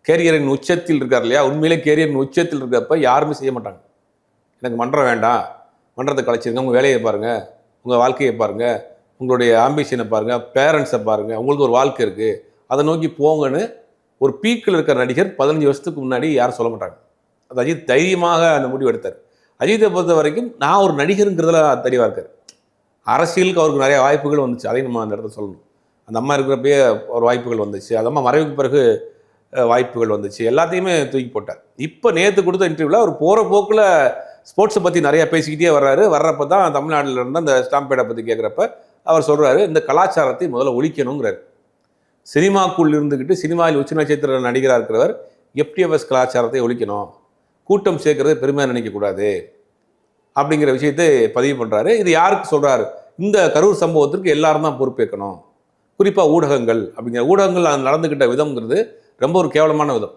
கேரியரின் உச்சத்தில் இருக்கார் இல்லையா, உண்மையிலே கேரியரின் உச்சத்தில் இருக்கப்ப யாருமே செய்ய மாட்டாங்க. எனக்கு மன்றம் வேண்டாம், மன்றத்தை கலைச்சிருங்க, உங்கள் வேலையை பாருங்கள், உங்கள் வாழ்க்கையை பாருங்கள், உங்களுடைய ஆம்பிஷனை பாருங்கள், பேரண்ட்ஸை பாருங்கள், உங்களுக்கு ஒரு வாழ்க்கை இருக்குது, அதை நோக்கி போங்கன்னு ஒரு பீக்கில் இருக்கிற நடிகர் 15 வருஷத்துக்கு முன்னாடி யாரும் சொல்ல மாட்டாங்க. அது அஜித் தைரியமாக அந்த முடிவு எடுத்தார். அஜித்தை பொறுத்த வரைக்கும் நான் ஒரு நடிகருங்கிறதுல தெளிவாக இருக்கார். அரசியலுக்கு அவருக்கு நிறைய வாய்ப்புகள் வந்துச்சு, அதையும் நம்ம அந்த இடத்துல சொல்லணும். அந்த அம்மா இருக்கிறப்பயே ஒரு வாய்ப்புகள் வந்துச்சு, அந்த அம்மா மறைவுக்கு பிறகு வாய்ப்புகள் வந்துச்சு, எல்லாத்தையுமே தூக்கி போட்டார். இப்போ நேற்று கொடுத்த இன்டர்வியூவில் அவர் போகிற போக்கில் ஸ்போர்ட்ஸை பற்றி நிறையா பேசிக்கிட்டே வர்றப்ப தான் தமிழ்நாட்டில் இருந்த அந்த ஸ்டாம்பேடை பற்றி கேட்குறப்ப அவர் சொல்கிறாரு, இந்த கலாச்சாரத்தை முதல்ல ஒழிக்கணுங்கிறார். சினிமாக்குள் இருந்துக்கிட்டு சினிமாவில் உச்ச நட்சத்திர நடிகராக இருக்கிறவர் எஃப்டிஎஃப்எஸ் கலாச்சாரத்தை ஒழிக்கணும், கூட்டம் சேர்க்கறது பெருமையாக நினைக்கக்கூடாது அப்படிங்கிற விஷயத்தை பதிவு பண்ணுறாரு. இது யாருக்கு சொல்கிறாரு? இந்த கரூர் சம்பவத்திற்கு எல்லாரும் தான் பொறுப்பேற்கணும், குறிப்பாக ஊடகங்கள். அப்படிங்கிற ஊடகங்கள் நடந்துக்கிட்ட விதம்ங்கிறது ரொம்ப ஒரு கேவலமான விதம்.